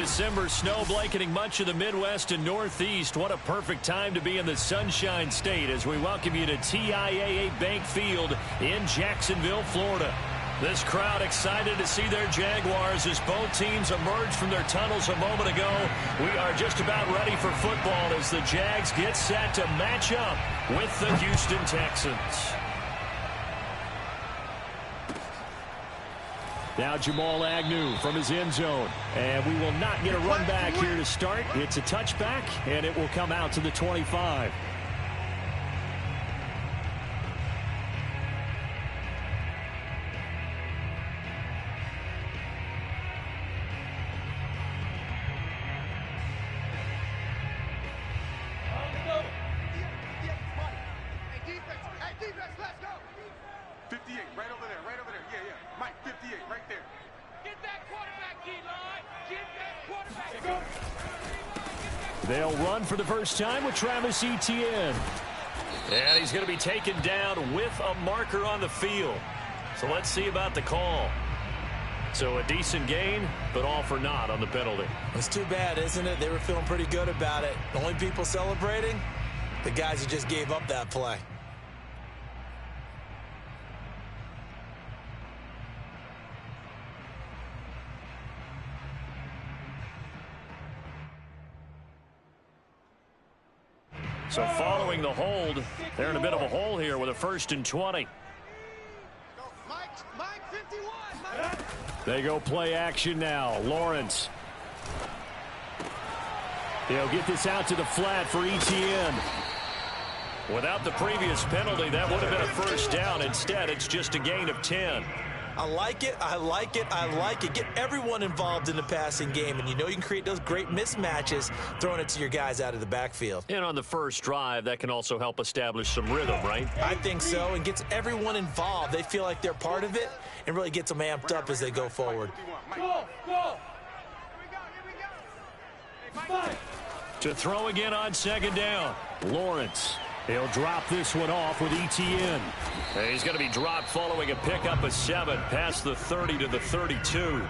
December snow blanketing much of the Midwest and Northeast. What a perfect time to be in the Sunshine State as we welcome you to TIAA Bank Field in Jacksonville, Florida. This crowd excited to see their Jaguars as both teams emerged from their tunnels a moment ago. We are just about ready for football as the Jags get set to match up with the Houston Texans. Now Jamal Agnew from his end zone. And we will not get a run back here to start. It's a touchback, and it will come out to the 25. They'll run for the first time with Travis Etienne. And he's going to be taken down with a marker on the field. So let's see about the call. So a decent gain, but all for naught on the penalty. It's too bad, isn't it? They were feeling pretty good about it. The only people celebrating, the guys who just gave up that play. So following the hold, they're in a bit of a hole here with a 1st and 20. Mike 51. They go play action now. Lawrence. They'll get this out to the flat for Etienne. Without the previous penalty, that would have been a 1st down. Instead, it's just a gain of 10. I like it, I like it, I like it. Get everyone involved in the passing game, and you know you can create those great mismatches throwing it to your guys out of the backfield. And on the first drive, that can also help establish some rhythm, right? I think so, and gets everyone involved. They feel like they're part of it and really gets them amped up as they go forward. Go! To throw again on 2nd down. Lawrence. He'll drop this one off with Etienne. And he's going to be dropped following a pickup of 7 past the 30 to the 32.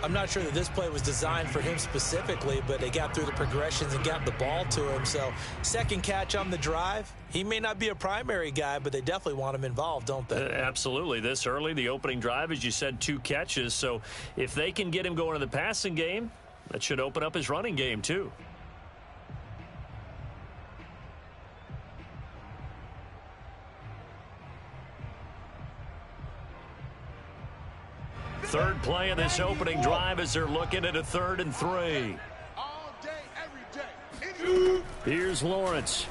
I'm not sure that this play was designed for him specifically, but they got through the progressions and got the ball to him. So 2nd catch on the drive. He may not be a primary guy, but they definitely want him involved, don't they? Absolutely. This early, the opening drive, as you said, 2 catches. So if they can get him going in the passing game, that should open up his running game too. Third play of this opening drive as they're looking at a 3rd and 3. All day, every day. Here's Lawrence.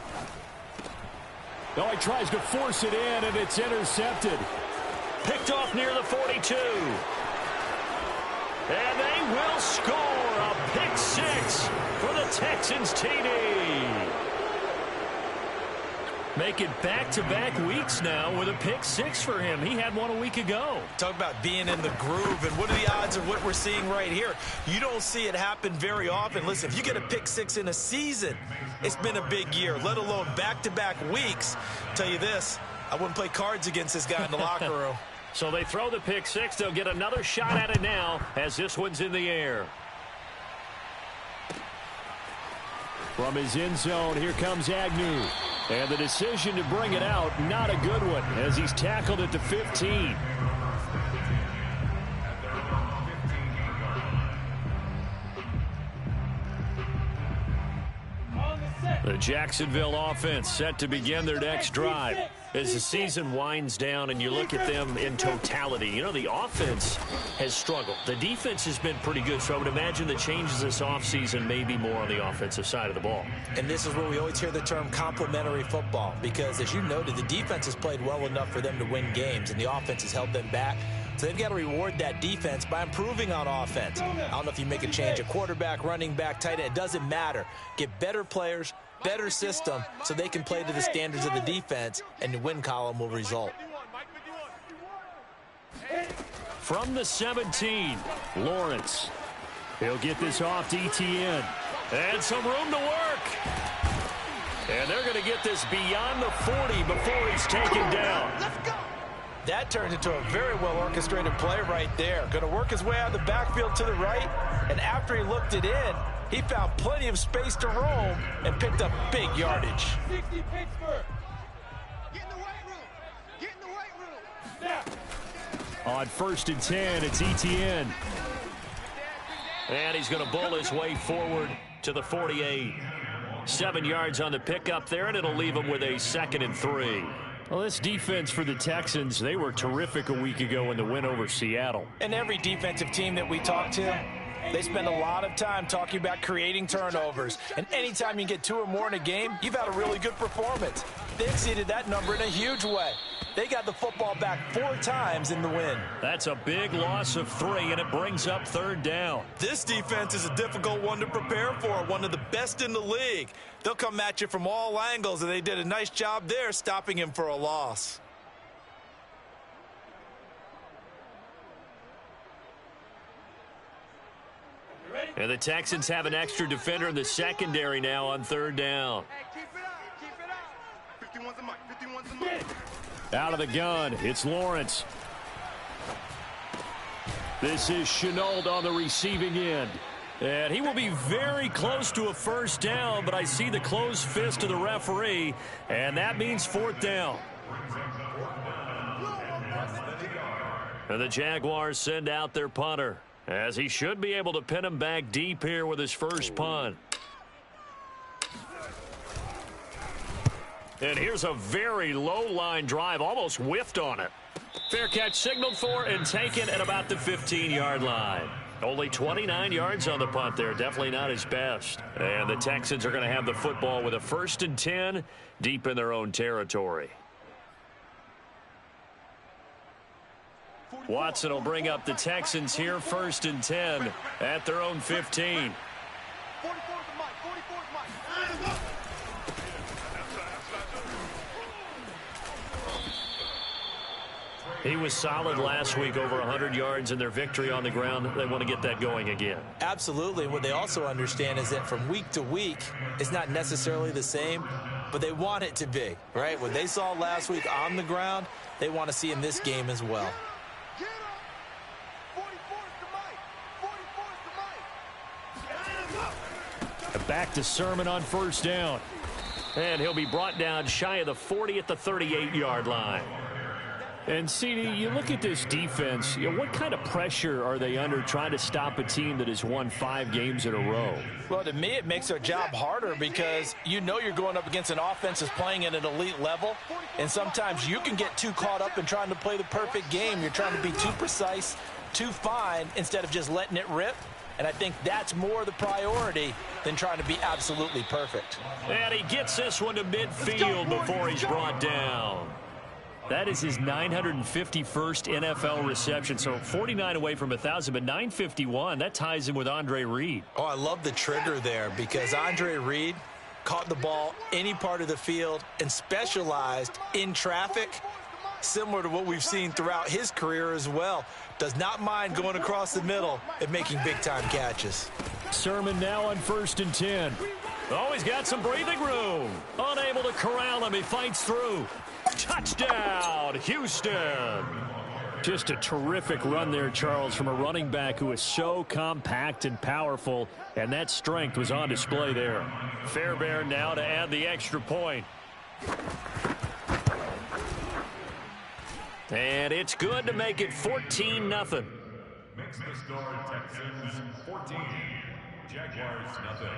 Oh, he tries to force it in, and it's intercepted. Picked off near the 42. And they will score a pick 6 for the Texans TD. Make it back-to-back weeks now with a pick 6 for him. He had one a week ago. Talk about being in the groove, and what are the odds of what we're seeing right here? You don't see it happen very often. Listen, if you get a pick 6 in a season, it's been a big year, let alone back-to-back weeks. Tell you this, I wouldn't play cards against this guy in the locker room. So they throw the pick 6. They'll get another shot at it now as this one's in the air. From his end zone, here comes Agnew. And the decision to bring it out, not a good one, as he's tackled at the 15. The Jacksonville offense set to begin their next drive. As the season winds down and you look at them in totality, you know, the offense has struggled. The defense has been pretty good, so I would imagine the changes this offseason may be more on the offensive side of the ball. And this is where we always hear the term complementary football, because as you noted, the defense has played well enough for them to win games, and the offense has held them back. So they've got to reward that defense by improving on offense. I don't know if you make a change, a quarterback, running back, tight end, it doesn't matter. Get better players, better system, so they can play to the standards of the defense, and the win column will result. From the 17, Lawrence. He'll get this off to Etienne. And some room to work. And they're going to get this beyond the 40 before he's taken down. Let's go. That turned into a very well-orchestrated play right there. Going to work his way out of the backfield to the right, and after he looked it in, he found plenty of space to roam and picked up big yardage. 60 Pittsburgh. Get in the weight room. Get in the weight room. Snap. On 1st and 10, it's Etienne. And he's going to bull his way forward to the 48. 7 yards on the pickup there, and it'll leave him with a 2nd and 3. Well, this defense for the Texans, they were terrific a week ago in the win over Seattle. And every defensive team that we talk to, they spend a lot of time talking about creating turnovers. And anytime you get 2 or more in a game, you've had a really good performance. They exceeded that number in a huge way. They got the football back 4 times in the win. That's a big loss of 3, and it brings up 3rd down. This defense is a difficult one to prepare for, one of the best in the league. They'll come at you from all angles, and they did a nice job there stopping him for a loss. And the Texans have an extra defender in the secondary now on 3rd down. Hey, keep it up. Keep it up. 51's a mic. 51's a mic. Out of the gun, it's Lawrence. This is Chenault on the receiving end. And he will be very close to a 1st down, but I see the closed fist of the referee, and that means 4th down. And the Jaguars send out their punter, as he should be able to pin him back deep here with his first punt. And here's a very low-line drive, almost whiffed on it. Fair catch signaled for and taken at about the 15-yard line. Only 29 yards on the punt there. Definitely not his best. And the Texans are going to have the football with a 1st and 10 deep in their own territory. Watson will bring up the Texans here, 1st and 10 at their own 15. 44's the mic. 44's the mic. He was solid last week, over 100 yards in their victory on the ground. They want to get that going again. Absolutely. What they also understand is that from week to week, it's not necessarily the same, but they want it to be, right? What they saw last week on the ground, they want to see in this game as well. Get up. 44's the mic. 44's the mic. Back to Sermon on 1st down. And he'll be brought down shy of the 40 at the 38-yard line. And, CD, you look at this defense, what kind of pressure are they under trying to stop a team that has won 5 games in a row? Well, to me, it makes their job harder because you know you're going up against an offense that's playing at an elite level, and sometimes you can get too caught up in trying to play the perfect game. You're trying to be too precise, too fine, instead of just letting it rip. And I think that's more the priority than trying to be absolutely perfect. And he gets this one to midfield before he's brought down. That is his 951st NFL reception, so 49 away from 1,000, but 951, that ties him with Andre Reed. Oh, I love the trigger there because Andre Reed caught the ball any part of the field and specialized in traffic, similar to what we've seen throughout his career as well. Does not mind going across the middle and making big-time catches. Sermon now on 1st and 10. Oh, he's got some breathing room. Unable to corral him, he fights through. Touchdown, Houston. Just a terrific run there, Charles, from a running back who is so compact and powerful, and that strength was on display there. Fairbairn now to add the extra point. And it's good to make it 14-0. Makes the score Texans 14, Jaguars nothing.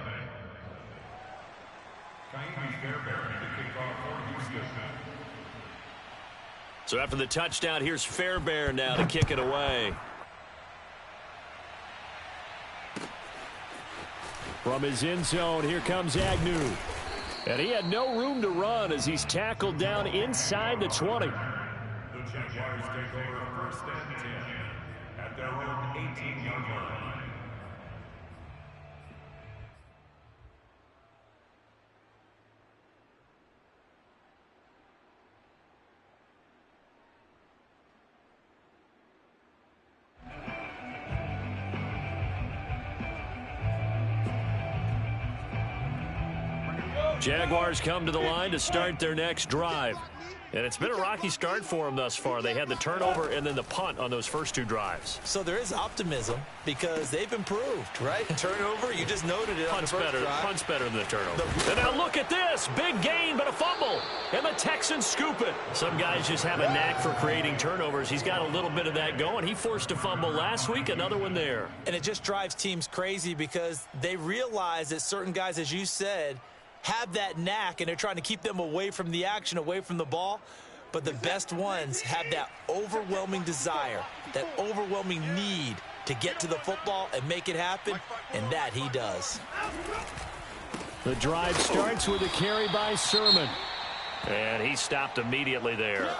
Kaimi Fairbairn to kick off for Houston. So after the touchdown, here's Fairbairn now to kick it away. From his end zone, here comes Agnew. And he had no room to run as he's tackled down inside the 20. The Jaguars take over 1st and 10 at their own 18-yard line. Jaguars come to the line to start their next drive. And it's been a rocky start for them thus far. They had the turnover and then the punt on those first 2 drives. So there is optimism because they've improved, right? Turnover, you just noted it. Punt's better than the turnover. And now look at this. Big gain, but a fumble. And the Texans scoop it. Some guys just have a knack for creating turnovers. He's got a little bit of that going. He forced a fumble last week, another one there. And it just drives teams crazy because they realize that certain guys, as you said, have that knack, and they're trying to keep them away from the action, away from the ball. But the best ones have that overwhelming desire, that overwhelming need to get to the football and make it happen, and that he does. The drive starts with a carry by Sermon. And he stopped immediately there.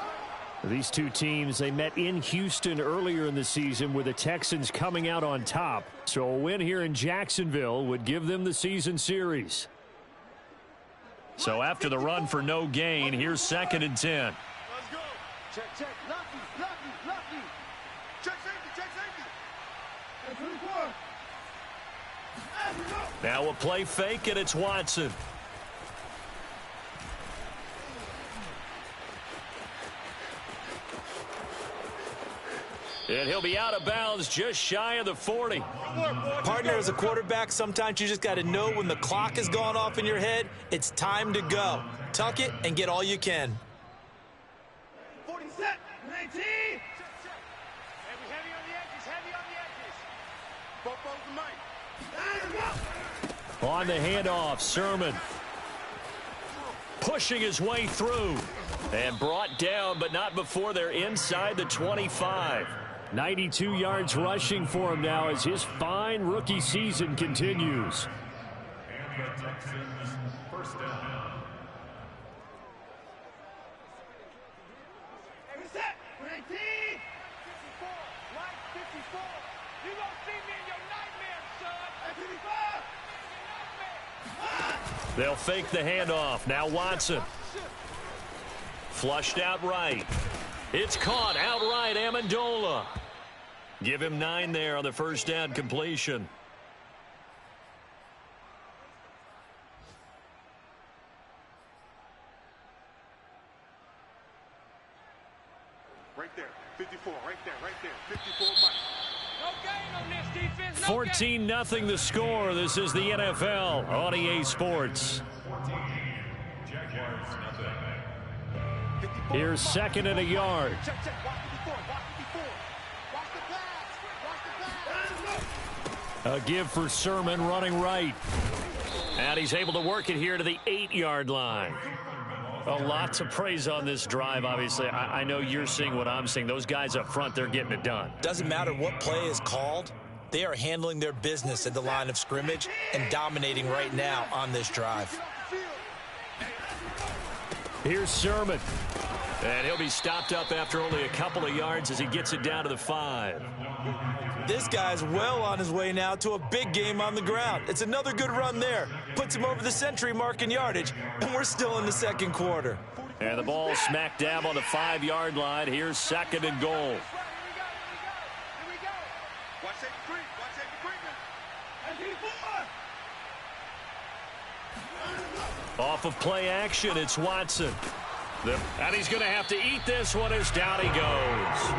These two teams, they met in Houston earlier in the season with the Texans coming out on top. So a win here in Jacksonville would give them the season series. So after the run for no gain, here's 2nd and 10. Let's go. Check, check. Lucky. Check safety. That's 24. Now a play fake, and it's Watson. And he'll be out of bounds just shy of the 40. Partner, as a quarterback, sometimes you just got to know when the clock has gone off in your head, it's time to go. Tuck it and get all you can. 40 set. 19. Check. Heavy on the edges. Both the mic. On the handoff, Sermon. Pushing his way through. And brought down, but not before they're inside the 25. 92 yards rushing for him now as his fine rookie season continues. And the Texans first down. Every set. 19. 54. Right 54. You gonna see me in your nightmares, son. 55. They'll fake the handoff. Now Watson. Flushed out right. It's caught outright, Amendola. Give him 9 there on the first down completion. Right there. 54. Right there. 54 mic. No gain on this defense. 14-0 the score. This is the NFL on EA Sports. 14. Jaguars nothing. Here's 2nd and a yard. Check. Watch 54. Watch the pass. A give for Sermon running right. And he's able to work it here to the 8-yard line. A lot to praise on this drive, obviously. I know you're seeing what I'm seeing. Those guys up front, they're getting it done. Doesn't matter what play is called. They are handling their business at the line of scrimmage and dominating right now on this drive. Here's Sermon. And he'll be stopped up after only a couple of yards as he gets it down to the 5. This guy's well on his way now to a big game on the ground. It's another good run there. Puts him over the century mark in yardage, and we're still in the second quarter. And the ball smack dab on the 5-yard line. Here's 2nd and goal. Here we go. Watch that creep. Off of play action, it's Watson. And he's going to have to eat this one as down he goes.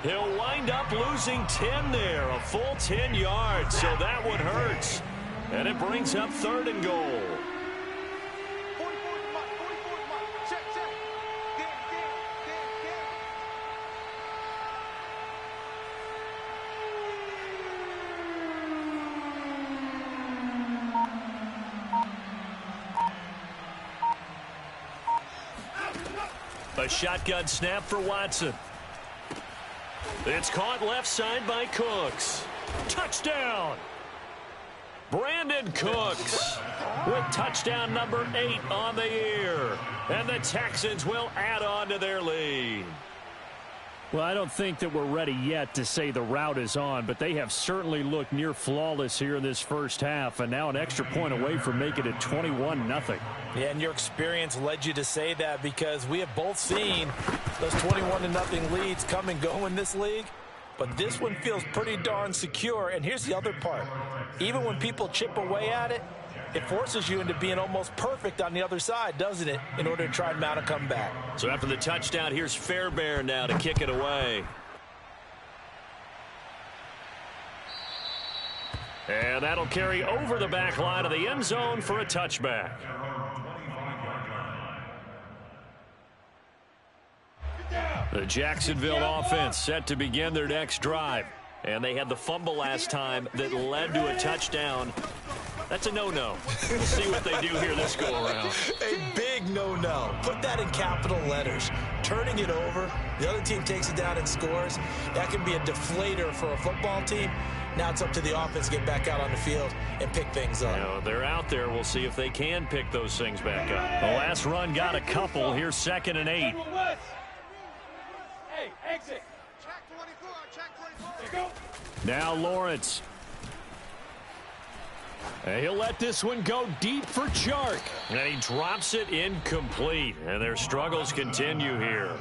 He'll wind up losing 10 there, a full 10 yards, so that one hurts. And it brings up 3rd and goal. 44 check. Get. A shotgun snap for Watson. It's caught left side by Cooks. Touchdown! Brandon Cooks with touchdown number 8 on the year. And the Texans will add on to their lead. Well, I don't think that we're ready yet to say the route is on, but they have certainly looked near flawless here in this first half, and now an extra point away from making it 21-0. Yeah, and your experience led you to say that because we have both seen those 21-0 leads come and go in this league. But this one feels pretty darn secure. And here's the other part. Even when people chip away at it, it forces you into being almost perfect on the other side, doesn't it, in order to try and mount a comeback. So after the touchdown, here's Fairbairn now to kick it away. And that'll carry over the back line of the end zone for a touchback. The Jacksonville offense set to begin their next drive. And they had the fumble last time that led to a touchdown. That's a no-no. We'll see what they do here this go-around. A big no-no. Put that in capital letters. Turning it over, the other team takes it down and scores. That can be a deflator for a football team. Now it's up to the offense to get back out on the field and pick things up. You know, they're out there. We'll see if they can pick those things back up. The last run got a couple. Here's 2nd and 8. Hey, exit. Check 24. Check 24. Now Lawrence. And he'll let this one go deep for Chark. And he drops it incomplete. And their struggles continue here.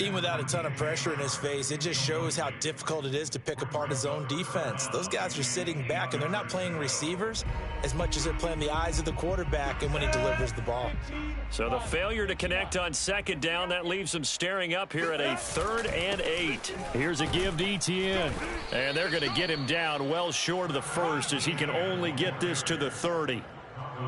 Even without a ton of pressure in his face, it just shows how difficult it is to pick apart his own defense. Those guys are sitting back, and they're not playing receivers as much as they're playing the eyes of the quarterback and when he delivers the ball. So the failure to connect on 2nd down, that leaves them staring up here at a 3rd and 8. Here's a give to Etienne. And they're going to get him down well short of the 1st as he can only get this to the 30.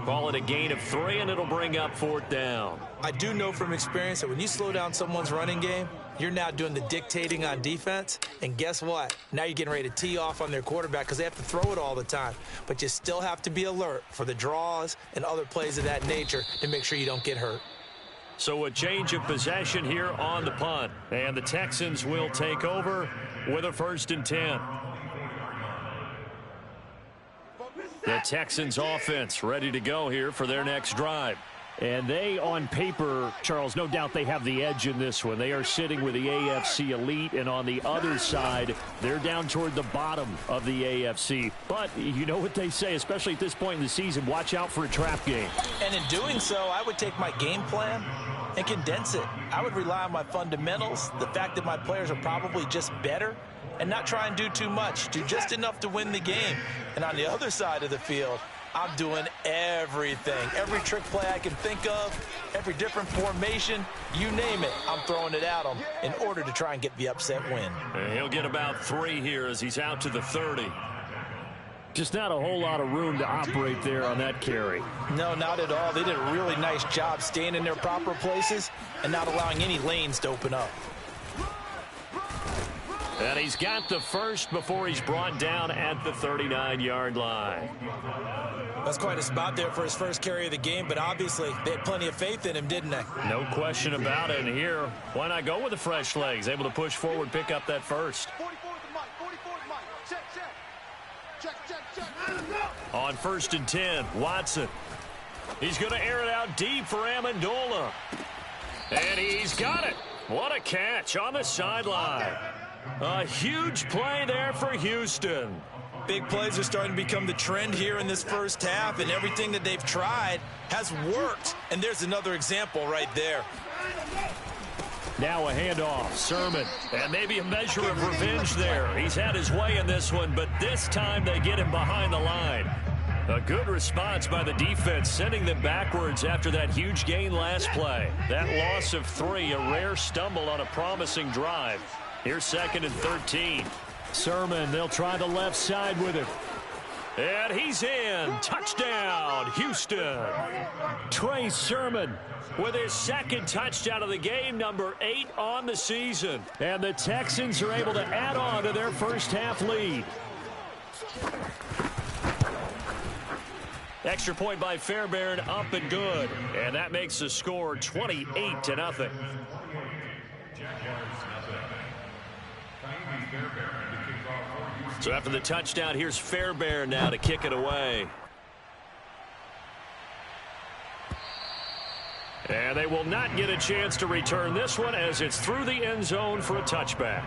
Call it a gain of 3, and it'll bring up 4th down. I do know from experience that when you slow down someone's running game, you're now doing the dictating on defense. And guess what? Now you're getting ready to tee off on their quarterback because they have to throw it all the time. But you still have to be alert for the draws and other plays of that nature to make sure you don't get hurt. So a change of possession here on the punt. And the Texans will take over with a 1st and 10. The Texans offense ready to go here for their next drive. And they, on paper, Charles, no doubt they have the edge in this one. They are sitting with the AFC elite, and on the other side, they're down toward the bottom of the AFC. But you know what they say, especially at this point in the season, watch out for a trap game. And in doing so, I would take my game plan and condense it. I would rely on my fundamentals, the fact that my players are probably just better, and not try and do too much, do just enough to win the game. And on the other side of the field, I'm doing everything. Every trick play I can think of, every different formation, you name it, I'm throwing it at him in order to try and get the upset win. And he'll get about 3 here as he's out to the 30. Just not a whole lot of room to operate there on that carry. No, not at all. They did a really nice job staying in their proper places and not allowing any lanes to open up. And he's got the 1st before he's brought down at the 39-yard line. That's quite a spot there for his first carry of the game, but obviously they had plenty of faith in him, didn't they? No question about it. And here, why not go with the fresh legs? Able to push forward, pick up that 1st. 44 the mic. 44 the mic. Check, check. Check. On 1st and 10, Watson. He's going to air it out deep for Amendola. And he's got it. What a catch on the sideline. A huge play there for Houston. Big plays are starting to become the trend here in this first half, and everything that they've tried has worked. And there's another example right there. Now a handoff, Sermon, and maybe a measure of revenge there. He's had his way in this one, but this time they get him behind the line. A good response by the defense, sending them backwards after that huge gain last play. That loss of 3, a rare stumble on a promising drive. Here's 2nd and 13. Sermon, they'll try the left side with it. And he's in. Touchdown, Houston. Trey Sermon with his 2nd touchdown of the game, number 8 on the season. And the Texans are able to add on to their first half lead. Extra point by Fairbairn, up and good. And that makes the score 28-0. So after the touchdown, here's Fairbairn now to kick it away. And they will not get a chance to return this one as it's through the end zone for a touchback.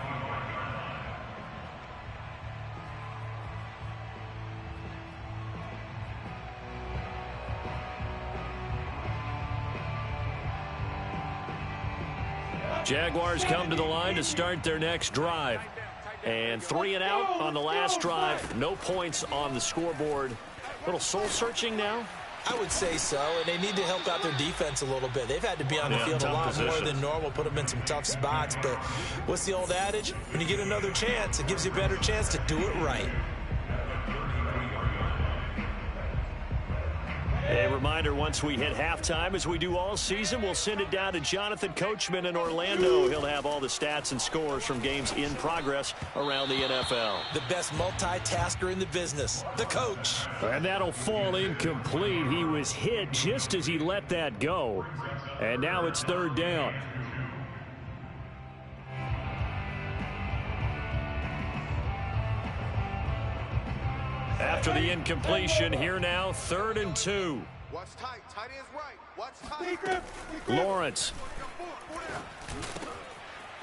Jaguars come to the line to start their next drive. And 3 and out on the last drive. No points on the scoreboard. little soul-searching now? I would say so, and they need to help out their defense a little bit. They've had to be on the field a lot more than normal, put them in some tough spots. But what's the old adage? When you get another chance, it gives you a better chance to do it right. A reminder, once we hit halftime, as we do all season, we'll send it down to Jonathan Coachman in Orlando. He'll have all the stats and scores from games in progress around the NFL. The best multitasker in the business, the coach. And that'll fall incomplete. He was hit just as he let that go. And now it's third down. After the incompletion, here now, 3rd and 2. Watch tight. Tight ends right. Watch tight. Lawrence.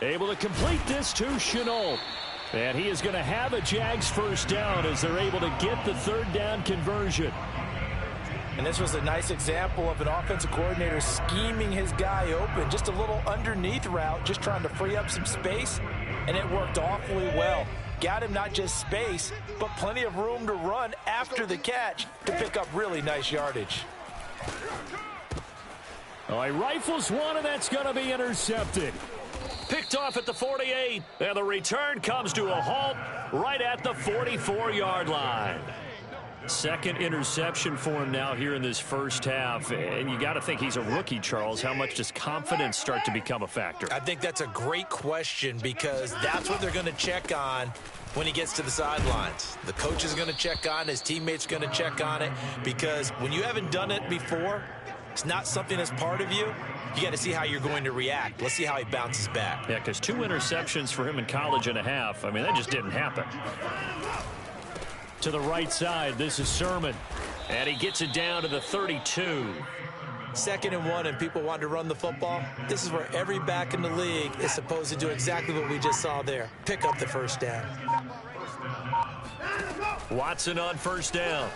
Able to complete this to Chenault. And he is going to have a Jags first down as they're able to get the 3rd down conversion. And this was a nice example of an offensive coordinator scheming his guy open. Just a little underneath route, just trying to free up some space, and it worked awfully well. Got him not just space, but plenty of room to run after the catch to pick up really nice yardage. Oh, he rifles one, and that's going to be intercepted. Picked off at the 48, and the return comes to a halt right at the 44-yard line. Second interception for him now here in this first half. And you got to think he's a rookie, Charles. How much does confidence start to become a factor? I think that's a great question because that's what they're going to check on when he gets to the sidelines. The coach is going to check on, his teammates are going to check on it, because when you haven't done it before, it's not something that's part of you. You got to see how you're going to react. Let's see how he bounces back. Yeah, because 2 interceptions for him in college and a half. I mean, that just didn't happen. To the right side, this is Sermon. And he gets it down to the 32. 2nd and 1, and people want to run the football. This is where every back in the league is supposed to do exactly what we just saw there. Pick up the first down. Watson on first down.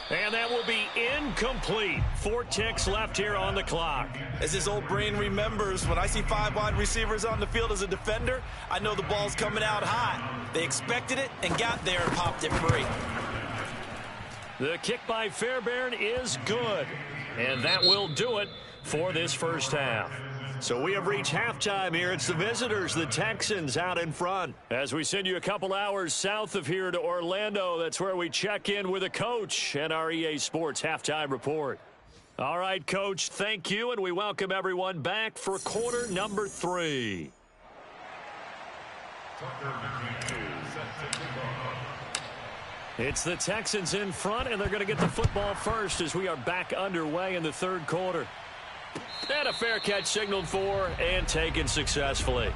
And that will be incomplete. 4 ticks left here on the clock. As his old brain remembers, when I see 5 wide receivers on the field as a defender, I know the ball's coming out hot. They expected it and got there and popped it free. The kick by Fairbairn is good. And that will do it for this first half. So we have reached halftime here. It's the visitors, the Texans, out in front. As we send you a couple hours south of here to Orlando, that's where we check in with a coach and our EA Sports halftime report. All right, Coach, thank you, and we welcome everyone back for quarter number 3. It's the Texans in front, and they're going to get the football first as we are back underway in the 3rd quarter. And a fair catch signaled for and taken successfully.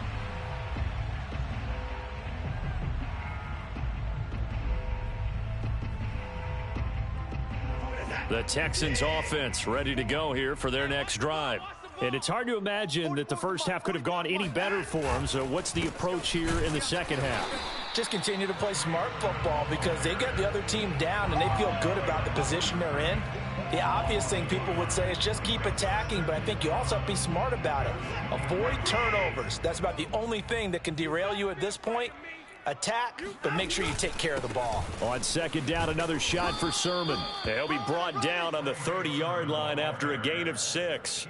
The Texans offense ready to go here for their next drive. And it's hard to imagine that the first half could have gone any better for them. So what's the approach here in the second half? Just continue to play smart football because they get the other team down and they feel good about the position they're in. The obvious thing people would say is just keep attacking, but I think you also have to be smart about it. Avoid turnovers. That's about the only thing that can derail you at this point. Attack, but make sure you take care of the ball. On second down, another shot for Sermon. He'll be brought down on the 30-yard line after a gain of 6.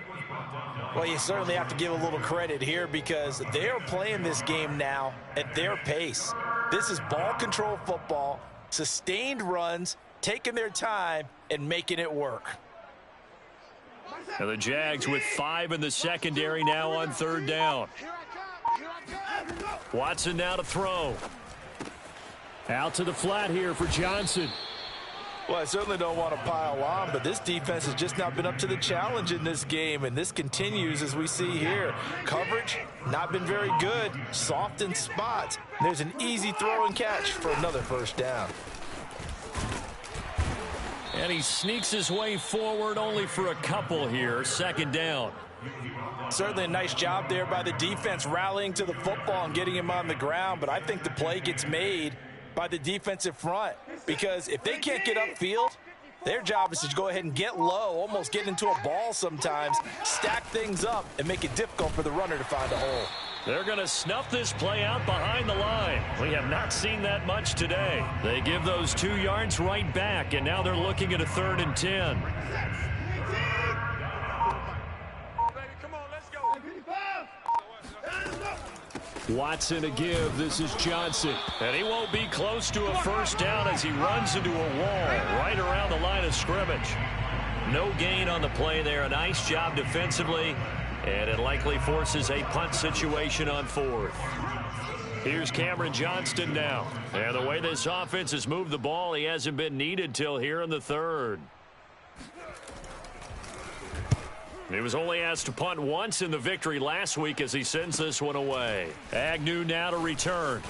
Well, you certainly have to give a little credit here because they are playing this game now at their pace. This is ball control football, sustained runs, taking their time, and making it work. And the Jags with 5 in the secondary now on 3rd down. Watson now to throw. Out to the flat here for Johnson. Well, I certainly don't want to pile on, but this defense has just not been up to the challenge in this game, and this continues as we see here. Coverage, not been very good. Soft in spots. There's an easy throw and catch for another first down. And he sneaks his way forward only for a couple here. 2nd down. Certainly a nice job there by the defense rallying to the football and getting him on the ground, but I think the play gets made by the defensive front because if they can't get upfield, their job is to go ahead and get low, almost get into a ball sometimes, stack things up, and make it difficult for the runner to find a hole. They're going to snuff this play out behind the line. We have not seen that much today. They give those 2 yards right back, and now they're looking at a 3rd and 10. Watson to give. This is Johnson. And he won't be close to a first down as he runs into a wall right around the line of scrimmage. No gain on the play there. A nice job defensively. And it likely forces a punt situation on 4th. Here's Cameron Johnston now. And the way this offense has moved the ball, he hasn't been needed till here in the 3rd. He was only asked to punt once in the victory last week as he sends this one away. Agnew now to return.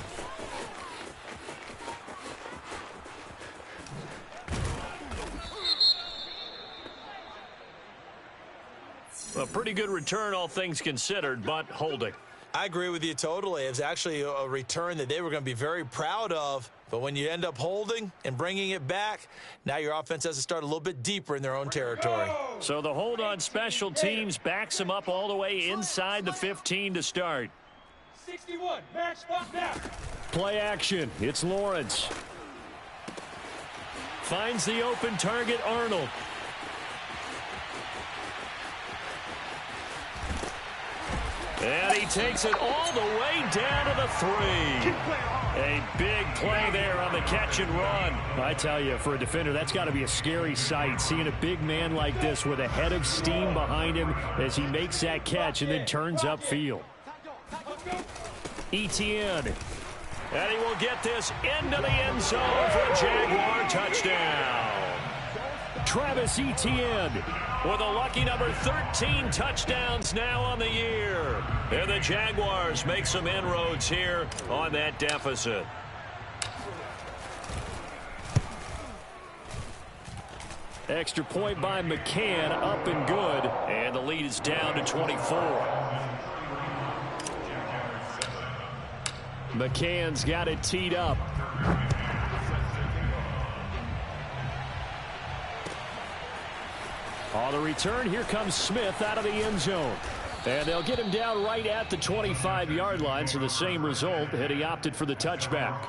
A pretty good return, all things considered, but holding. I agree with you totally. It was actually a return that they were going to be very proud of. But when you end up holding and bringing it back, now your offense has to start a little bit deeper in their own territory. So the hold on special teams backs them up all the way inside the 15 to start. 61, match spot now. Play action. It's Lawrence. Finds the open target, Arnold. And he takes it all the way down to the 3. A big play there on the catch and run. I tell you, for a defender, that's got to be a scary sight, seeing a big man like this with a head of steam behind him as he makes that catch and then turns upfield. Etienne. And he will get this into the end zone for a Jaguar touchdown. Travis Etienne with a lucky number 13 touchdowns now on the year. And the Jaguars make some inroads here on that deficit. Extra point by McCann, up and good. And the lead is down to 24. McCann's got it teed up. On the return, here comes Smith out of the end zone. And they'll get him down right at the 25-yard line, so the same result, and he opted for the touchback.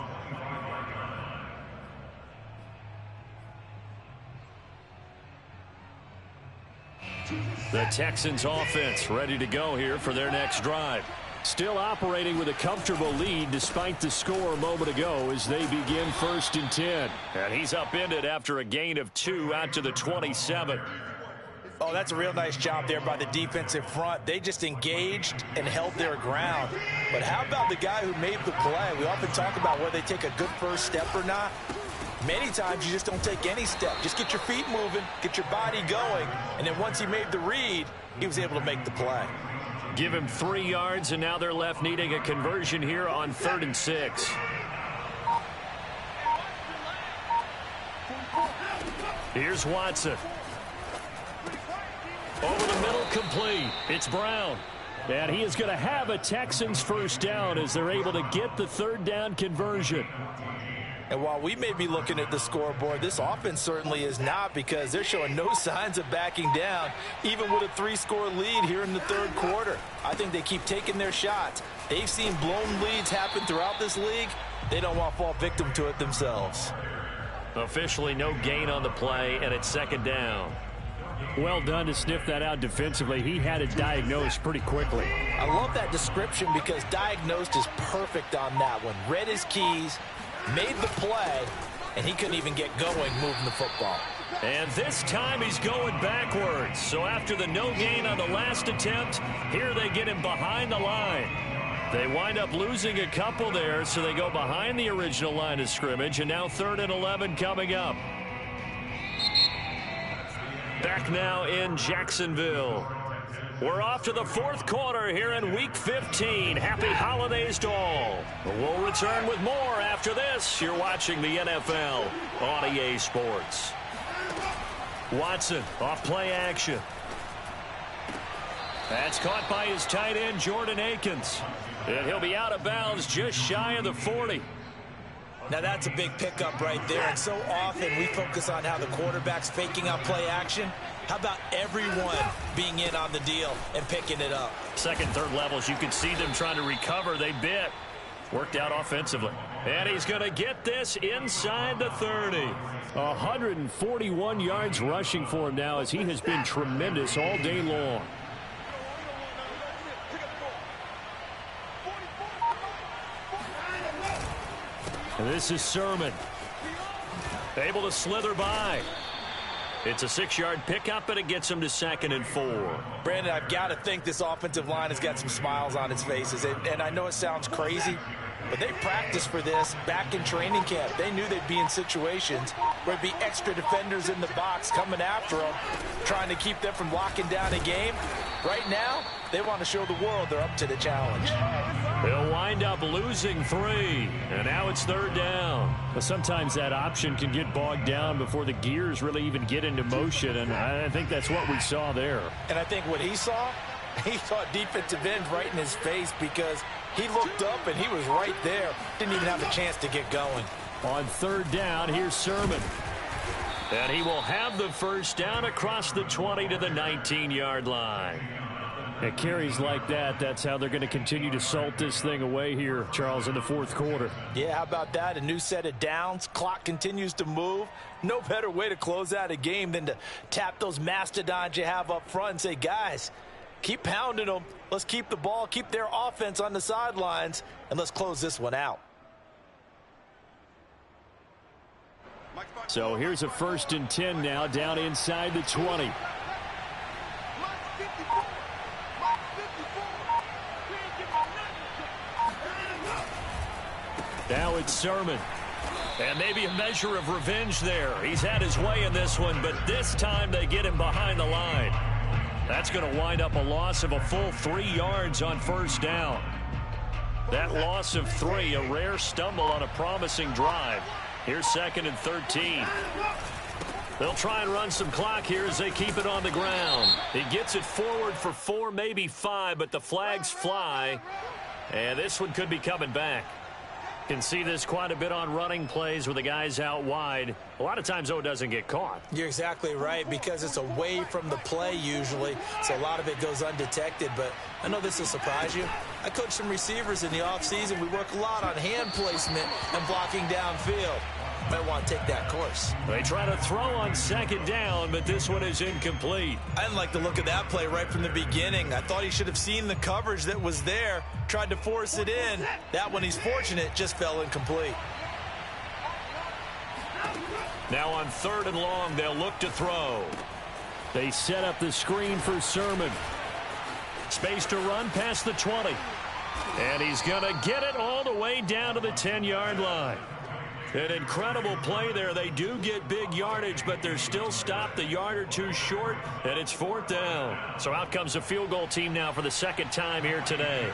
The Texans offense ready to go here for their next drive. Still operating with a comfortable lead despite the score a moment ago as they begin 1st and 10. And he's upended after a gain of 2 out to the 27. Oh, that's a real nice job there by the defensive front. They just engaged and held their ground. But how about the guy who made the play? We often talk about whether they take a good first step or not. Many times you just don't take any step. Just get your feet moving, get your body going, and then once he made the read, he was able to make the play. Give him 3 yards, and now they're left needing a conversion here on 3rd and 6. Here's Watson. Over the middle, complete. It's Brown. And he is going to have a Texans first down as they're able to get the 3rd down conversion. And while we may be looking at the scoreboard, this offense certainly is not, because they're showing no signs of backing down, even with a 3-score lead here in the 3rd quarter. I think they keep taking their shots. They've seen blown leads happen throughout this league. They don't want to fall victim to it themselves. Officially no gain on the play, and it's 2nd down. Well done to sniff that out defensively. He had it diagnosed pretty quickly. I love that description because diagnosed is perfect on that one. Read his keys, made the play, and he couldn't even get going moving the football. And this time he's going backwards. So after the no gain on the last attempt, here they get him behind the line. They wind up losing a couple there, so they go behind the original line of scrimmage, and now 3rd and 11 coming up. Back now in Jacksonville. We're off to the 4th quarter here in Week 15. Happy holidays to all. We'll return with more after this. You're watching the NFL on EA Sports. Watson off play action. That's caught by his tight end, Jordan Akins. And he'll be out of bounds just shy of the 40. Now that's a big pickup right there, and so often we focus on how the quarterback's faking out play action. How about everyone being in on the deal and picking it up? Second, third levels, you can see them trying to recover. They bit. Worked out offensively. And he's going to get this inside the 30. 141 yards rushing for him now as he has been tremendous all day long. And this is Sermon. Able to slither by. It's a 6-yard pickup, and it gets him to 2nd and 4. Brandon, I've got to think this offensive line has got some smiles on its faces. And I know it sounds crazy, but they practiced for this back in training camp. They knew they'd be in situations where there'd be extra defenders in the box coming after them, trying to keep them from locking down a game. Right now, they want to show the world they're up to the challenge. They'll wind up losing 3, and now it's 3rd down. But sometimes that option can get bogged down before the gears really even get into motion, and I think that's what we saw there. And I think what he saw defensive end right in his face because he looked up and he was right there. Didn't even have a chance to get going. On 3rd down, here's Sermon. And he will have the first down across the 20 to the 19-yard line. At carries like that, that's how they're going to continue to salt this thing away here, Charles, in the 4th quarter. Yeah, how about that? A new set of downs. Clock continues to move. No better way to close out a game than to tap those mastodons you have up front and say, guys, keep pounding them. Let's keep the ball, keep their offense on the sidelines, and let's close this one out. So here's a 1st and 10 now, down inside the 20. Now it's Sermon. And maybe a measure of revenge there. He's had his way in this one, but this time they get him behind the line. That's going to wind up a loss of a full 3 yards on 1st down. That loss of 3, a rare stumble on a promising drive. Here's 2nd and 13. They'll try and run some clock here as they keep it on the ground. He gets it forward for 4, maybe 5, but the flags fly. And this one could be coming back. Can see this quite a bit on running plays with the guys out wide. A lot of times, though, it doesn't get caught. You're exactly right, because it's away from the play usually, so a lot of it goes undetected. But I know this will surprise you. I coach some receivers in the offseason. We work a lot on hand placement and blocking downfield. Might want to take that course. They try to throw on 2nd down, but this one is incomplete. I didn't like the look of that play right from the beginning. I thought he should have seen the coverage that was there, tried to force it in. That one, he's fortunate, just fell incomplete. Now on 3rd and long, they'll look to throw. They set up the screen for Sermon. Space to run past the 20. And he's going to get it all the way down to the 10-yard line. An incredible play there. They do get big yardage, but they're still stopped a yard or 2 short, and it's 4th down. So out comes a field goal team now for the 2nd time here today.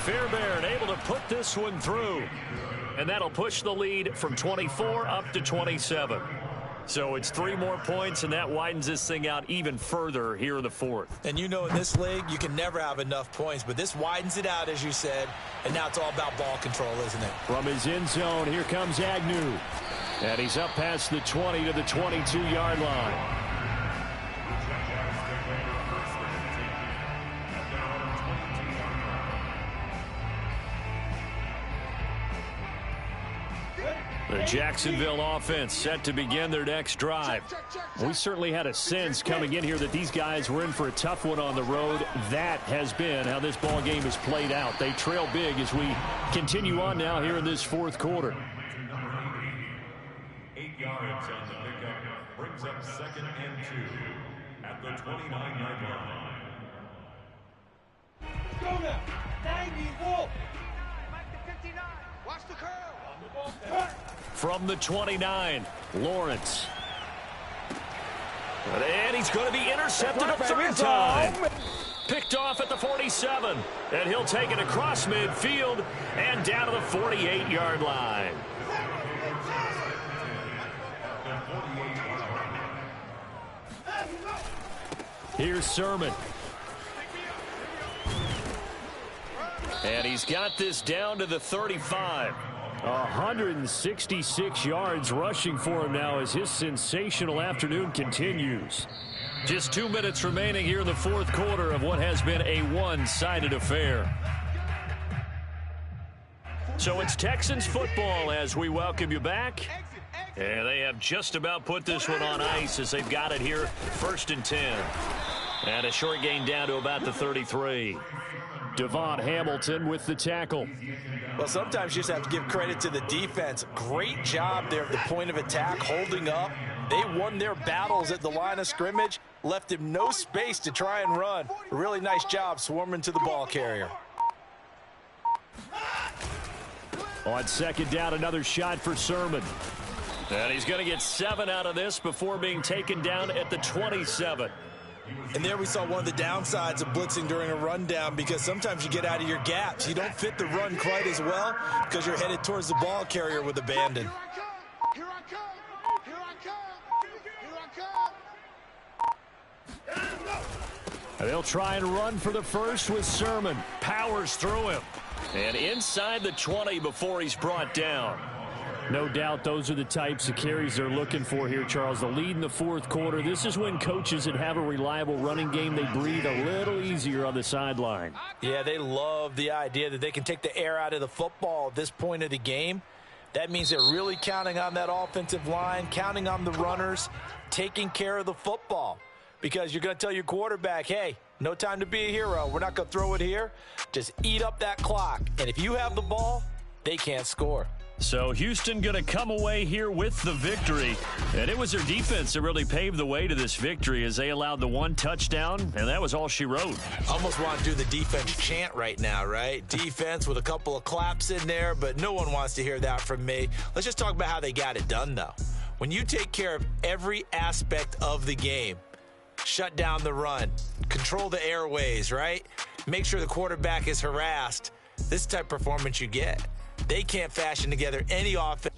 Fairbairn able to put this one through, and that'll push the lead from 24 up to 27. So it's 3 more points, and that widens this thing out even further here in the 4th. And you know, in this league, you can never have enough points, but this widens it out, as you said, and now it's all about ball control, isn't it? From his end zone, here comes Agnew. And he's up past the 20 to the 22-yard line. The Jacksonville offense set to begin their next drive. We certainly had a sense coming in here that these guys were in for a tough one on the road. That has been how this ball game has played out. They trail big as we continue on now here in this 4th quarter. 8 yards on the pickup brings up 2nd and 2 at the 29-yard line. Go now. 90 Wolf. Watch the curl. From the 29, Lawrence. And he's going to be intercepted a 3rd time. Picked off at the 47. And he'll take it across midfield and down to the 48-yard line. Here's Sermon. And he's got this down to the 35. 166 yards rushing for him now as his sensational afternoon continues. Just 2 minutes remaining here in the fourth quarter of what has been a one-sided affair. So it's Texans football as we welcome you back. And they have just about put this one on ice as they've got it here, 1st and 10. And a short gain down to about the 33. Devon Hamilton with the tackle. Well, sometimes you just have to give credit to the defense. Great job there at the point of attack, holding up. They won their battles at the line of scrimmage, left him no space to try and run. A really nice job swarming to the ball carrier. On second down, another shot for Sermon. And he's going to get 7 out of this before being taken down at the 27. And there we saw one of the downsides of blitzing during a rundown, because sometimes you get out of your gaps. You don't fit the run quite as well because you're headed towards the ball carrier with abandon. Here I come! Here I come! Here I come! And they'll try and run for the first with Sermon. Powers through him. And inside the 20 before he's brought down. No doubt those are the types of carries they're looking for here, Charles. The lead in the fourth quarter. This is when coaches that have a reliable running game, they breathe a little easier on the sideline. Yeah, they love the idea that they can take the air out of the football at this point of the game. That means they're really counting on that offensive line, counting on the runners, taking care of the football. Because you're going to tell your quarterback, hey, no time to be a hero. We're not going to throw it here. Just eat up that clock. And if you have the ball, they can't score. So Houston going to come away here with the victory. And it was their defense that really paved the way to this victory as they allowed the one touchdown, and that was all she wrote. Almost want to do the defense chant right now, right? Defense with a couple of claps in there, but no one wants to hear that from me. Let's just talk about how they got it done, though. When you take care of every aspect of the game, shut down the run, control the airways, right? Make sure the quarterback is harassed. This type of performance you get. They can't fashion together any offense.